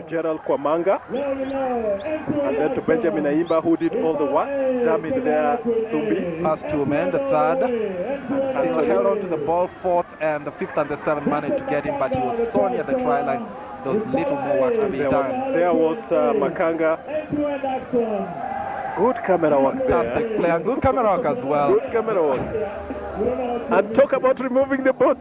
Gerald Kwamanga, and then to Benjamin Aimba, who did all the work. Damn it there, Tumbi. Pass to men, the third. And still held on to the ball, fourth, and the fifth and the seventh managed to get him, but he was so near the try line. There was little more work to be done. There was Makanga. Good camera work there. Fantastic play and good camera work as well. Good camera work. And talk about removing the boot.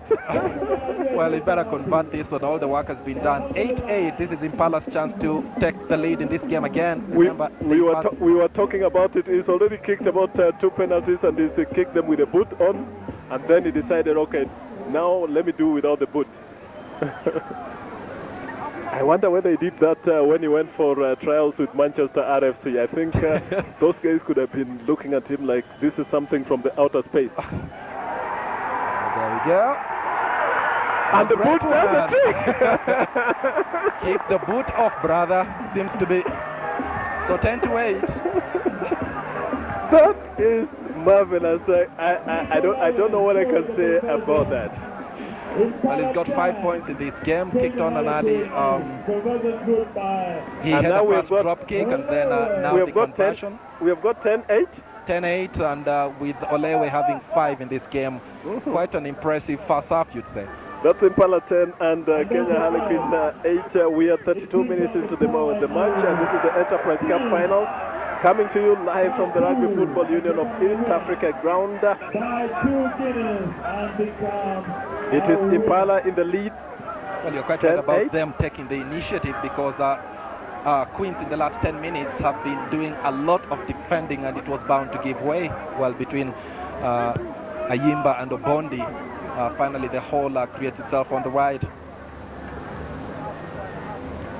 Well, he better convert this one. All the work has been done. 8-8. This is Impala's chance to take the lead in this game again. Remember, we were talking about it. He's already kicked about 2 penalties, and he's kicked them with the boot on. And then he decided, okay, now let me do without the boot. I wonder whether he did that when he went for trials with Manchester RFC. I think those guys could have been looking at him like this is something from the outer space. There we go. And the boot does the trick. Keep the boot off, brother. Seems to be. So 10-8. That is marvelous. I don't know what I can say about that. Well, he's got 5 points in this game. Kicked on an early. He had a first drop kick, and then now the conversion. We have got 10-8. 10-8, and with Olewe having 5 in this game. Quite an impressive first half, you'd say. That's Impala 10 and Kenya Harlequin 8. We are 32 minutes into the match, and this is the Enterprise Cup final. Coming to you live from the Rugby Football Union of East Africa ground. It is Impala in the lead. Well, you're quite right about them taking the initiative, because Quins in the last 10 minutes have been doing a lot of defending, and it was bound to give way. Well, between Ayimba and Obondi, finally the hole creates itself on the wide.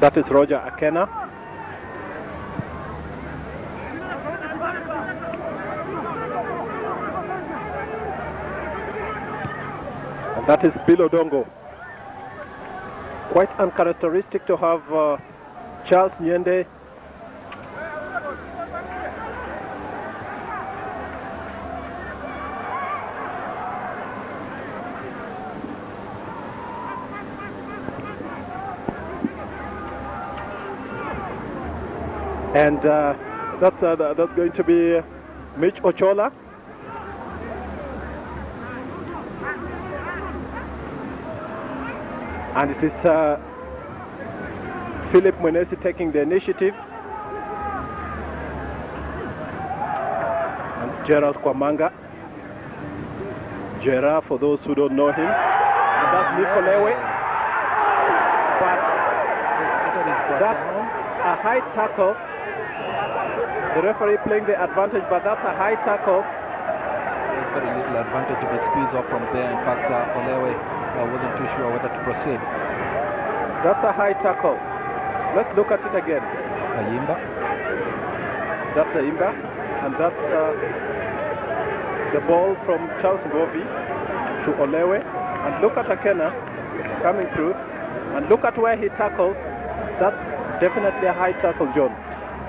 That is Roger Akena. And that is Bill Odongo. Quite uncharacteristic to have Charles Nyende and that's going to be Mitch Ochola. And it is Philip Mwenesi taking the initiative. And Gerald Kwamanga. Gerard, for those who don't know him. And that's Nicolewe. But that's a high tackle. The referee playing the advantage, but that's a high tackle. There's very little advantage to be squeezed off from there. In fact, Olewe wasn't too sure whether to proceed. That's a high tackle. Let's look at it again. Ayimba. That's Ayimba. And that's the ball from Charles Ngovi to Olewe. And look at Akena coming through. And look at where he tackles. That's definitely a high tackle, John.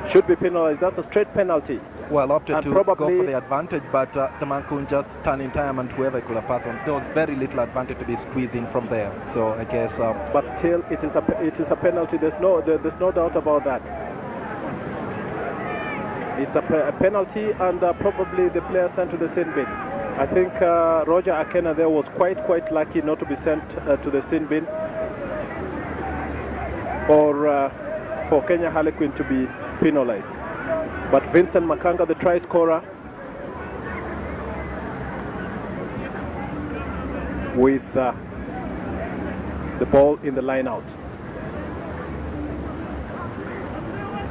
Should be penalized. That's a straight penalty. Well, opted to go for the advantage, but the man couldn't just turn in time, and whoever could have passed on. There was very little advantage to be squeezing from there. So I guess. But still, it is a penalty. There's no doubt about that. It's a penalty, and probably the player sent to the sin bin. I think Roger Akena there was quite lucky not to be sent to the sin bin, or for Kenya Harlequin to be penalized. But Vincent Makanga, the try scorer, with the ball in the line out.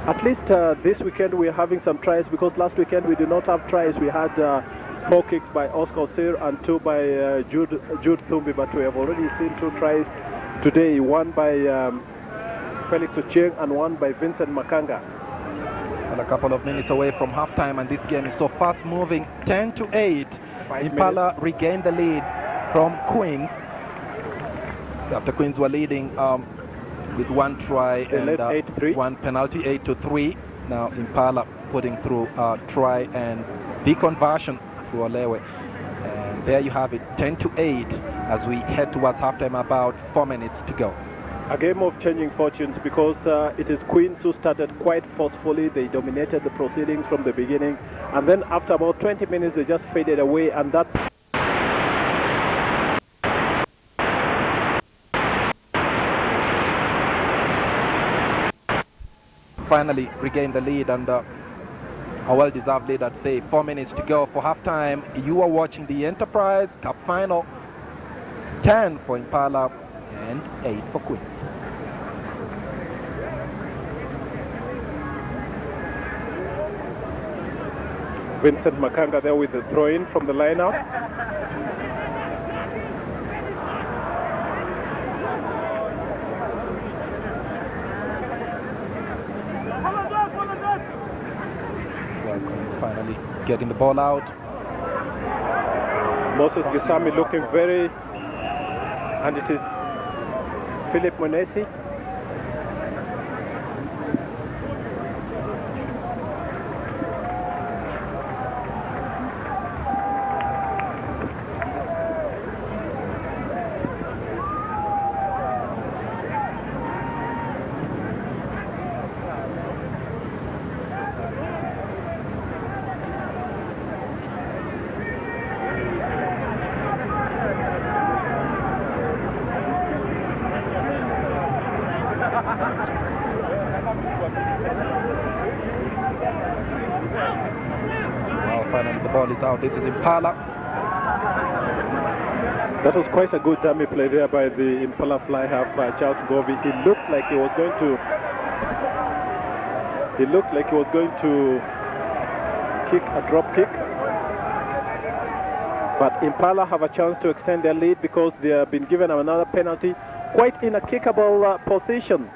At least this weekend we are having some tries, because last weekend we did not have tries. We had 4 kicks by Oscar Sir and 2 by Jude Thumbi, but we have already seen 2 tries today, one by Felix Ochieng and one by Vincent Makanga. Well, a couple of minutes away from halftime, and this game is so fast moving. 10-8. Impala regained the lead from Quins. After Quins were leading with 1 try and 1 penalty, 8-3. Now Impala putting through try and the conversion to Olewe. And there you have it, 10-8 as we head towards halftime, about 4 minutes to go. A game of changing fortunes, because it is Quins who started quite forcefully. They dominated the proceedings from the beginning, and then after about 20 minutes they just faded away, and that's finally regained the lead, and a well-deserved lead, I'd say. 4 minutes to go for halftime. You are watching the Enterprise Cup final. 10 for Impala and 8 for Quins. Vincent Makanga there with the throw-in from the line-out. Well, Quins finally getting the ball out. Moses Gisami looking very, and it is Philip Munesi. Well, finally the ball is out. This is Impala. That was quite a good dummy play there by the Impala fly half by Charles Ngovi. He looked like he was going to kick a drop kick. But Impala have a chance to extend their lead because they have been given another penalty, quite in a kickable position.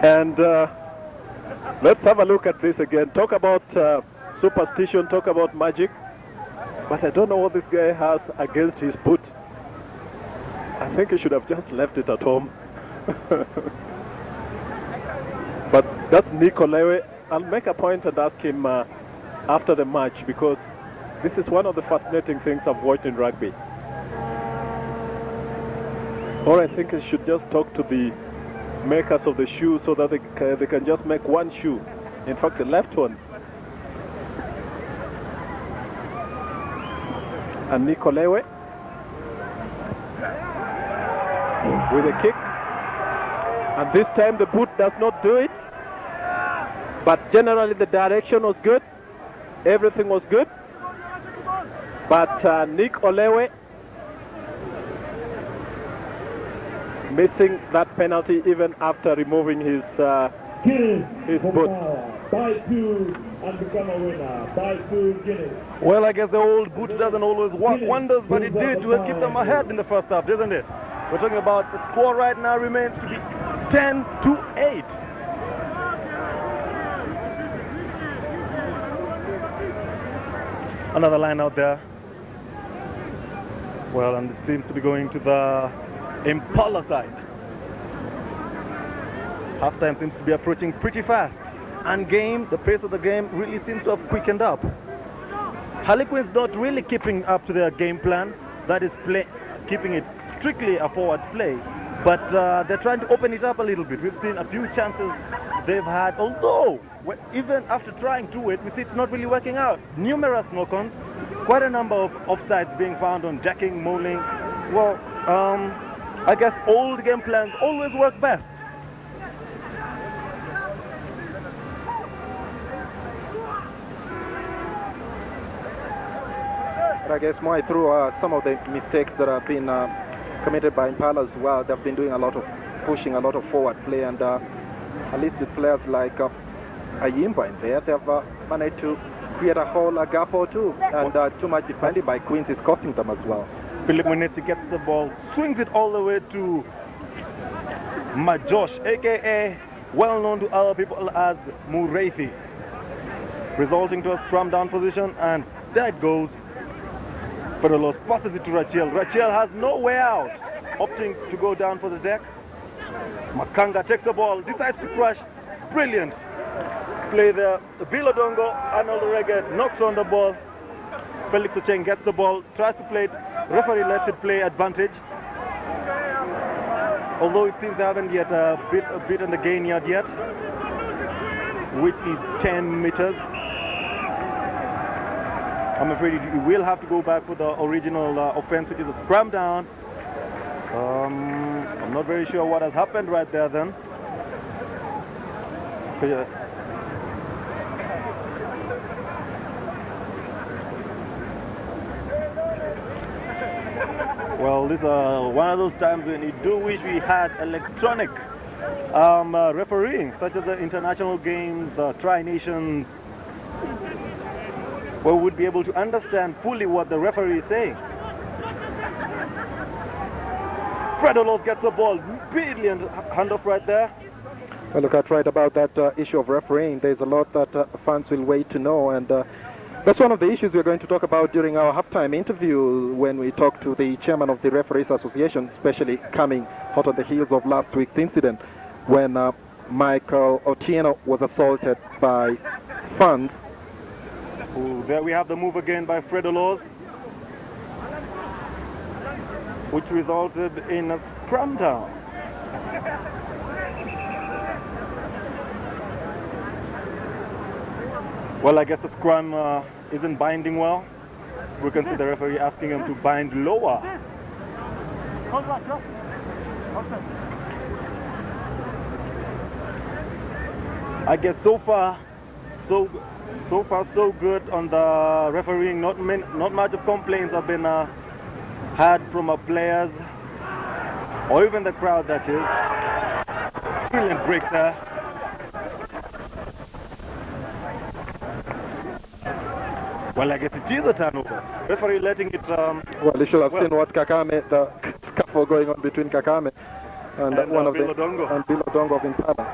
And let's have a look at this again. Talk about superstition, talk about magic. But I don't know what this guy has against his boot. I think he should have just left it at home. But that's Nico Lewe. I'll make a point and ask him after the match, because this is one of the fascinating things I've watched in rugby. Or I think I should just talk to the makers of the shoe so that they can just make one shoe. In fact, the left one. And Nico Lewe with a kick. And this time the boot does not do it. But generally the direction was good. Everything was good. But Nick Olewe missing that penalty even after removing his boot. By 2 and become a winner. By 2 Guinness. Well, I guess the old boot doesn't always work wonders, but it did to keep them ahead in the first half, didn't it? We're talking about the score right now remains to be 10-8. Another line out there. Well, and it seems to be going to the Impala side. Halftime seems to be approaching pretty fast. And the pace of the game really seems to have quickened up. Harlequins not really keeping up to their game plan. That is keeping it strictly a forwards play. But they're trying to open it up a little bit. We've seen a few chances they've had, although even after trying to it, we see it's not really working out. Numerous knock-ons, quite a number of offsides being found on jacking, mauling. Well, I guess old game plans always work best. But I guess more through some of the mistakes that have been committed by Impala as well. They've been doing a lot of pushing, a lot of forward play, and at least with players like Ayimba in there, they've managed to create a gap or two, and too much defending by Quins is costing them as well. Philip Munesi gets the ball, swings it all the way to Majosh, aka well known to other people as Mureithi, resulting to a scrum down position, and there it goes. Perolos passes it to Rachiel. Rachiel has no way out, opting to go down for the deck. Makanga takes the ball, decides to crush. Brilliant. play there. Bilodongo, Arnold Reget knocks on the ball. Felix Ocheng gets the ball, tries to play it. Referee lets it play advantage. Although it seems they haven't yet beaten the gain yard yet, which is 10 meters. I'm afraid you will have to go back for the original offense, which is a scrum down. I'm not very sure what has happened right there then. Well, this is one of those times when you do wish we had electronic refereeing, such as the international games, the Tri-Nations, where we would be able to understand fully what the referee is saying. Fred Olos gets the ball, brilliant handoff right there. Well, look at right about that issue of refereeing. There's a lot that fans will wait to know, and that's one of the issues we're going to talk about during our halftime interview when we talk to the chairman of the Referees Association, especially coming hot on the heels of last week's incident when Michael Otieno was assaulted by fans. Ooh, there we have the move again by Fred Olos, which resulted in a scrum down. Well, I guess the scrum isn't binding well. We can see the referee asking him to bind lower. I guess so far so good on the refereeing. Not much of complaints have been had from our players or even the crowd, that is. Brilliant break there. Well, I guess it is a turnover. Referee letting it... well, you should have seen what Kakame, the scuffle going on between Kakame and one of Bilodongo. And Bilodongo of Impala.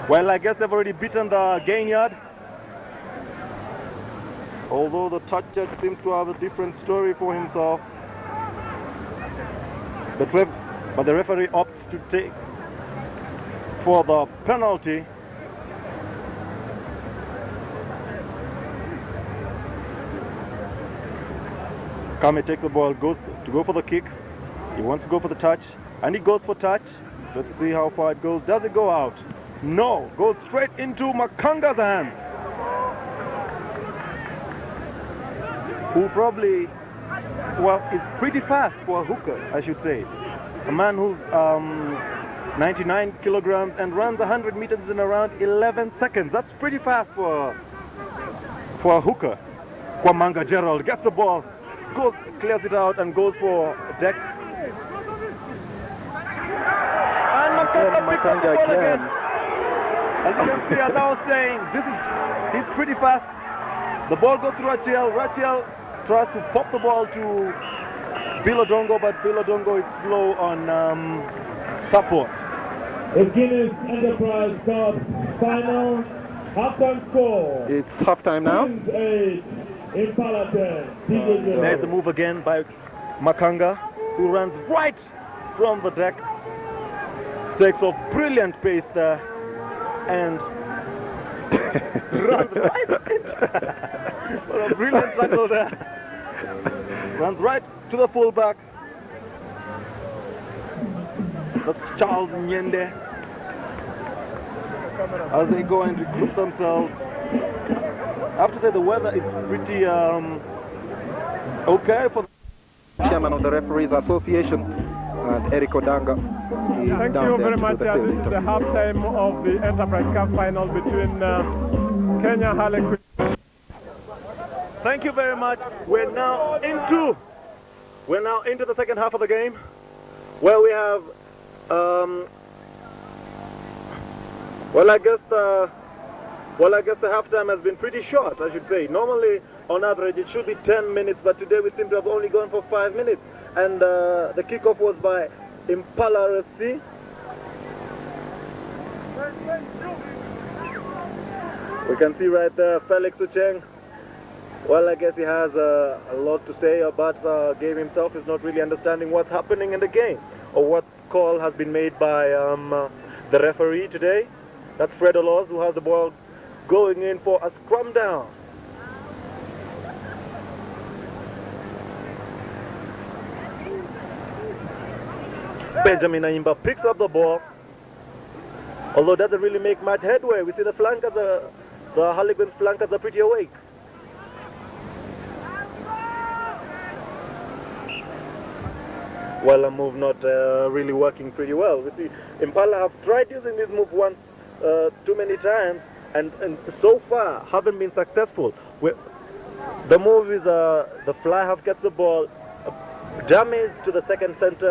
Well, I guess they've already beaten the gain yard. Although the touch judge seems to have a different story for himself. But the referee opts to take for the penalty. Kame takes the ball, goes to go for the kick. He wants to go for the touch, and he goes for touch. Let's see how far it goes. Does it go out? No, goes straight into Makanga's hands, who probably, well, is pretty fast for a hooker, I should say. A man who's 99 kilograms and runs 100 meters in around 11 seconds. That's pretty fast for a hooker. Kwamanga Gerald gets the ball, clears it out and goes for deck. And Makanga picks up the ball again. As you can see, as I was saying, he's pretty fast. The ball goes to Rachiel. Rachiel tries to pop the ball to Bilodongo, but Bilodongo is slow on support. The Guinness Enterprise Cup final halftime score. It's halftime now. Quins 8, Impala 10. There's the move again by Makanga, who runs right from the deck. Takes off brilliant pace there and runs right into what a brilliant tackle there. Runs right to the fullback. That's Charles Nyende. As they go and regroup themselves. I have to say the weather is pretty okay for the chairman of the Referees Association, and Eric Odanga is Thank down you there very to much. do the field This is the interview. halftime of the Enterprise Cup final between Kenya Harlequins. Thank you very much. We're now into the second half of the game, where we have well, I guess the halftime has been pretty short, I should say. Normally, on average, it should be 10 minutes, but today we seem to have only gone for 5 minutes. And the kickoff was by Impala FC. We can see right there Felix Ocheng. Well, I guess he has a lot to say about the game himself. He's not really understanding what's happening in the game or what call has been made by the referee today. That's Fred Olos who has the ball going in for a scrum down. Benjamin Aimba picks up the ball, although doesn't really make much headway. We see the flankers, the Harlequins flankers are pretty awake. Well, a move not really working pretty well. We see Impala have tried using this move once too many times, and so far haven't been successful. The move is the fly half gets the ball, jammies to the second center,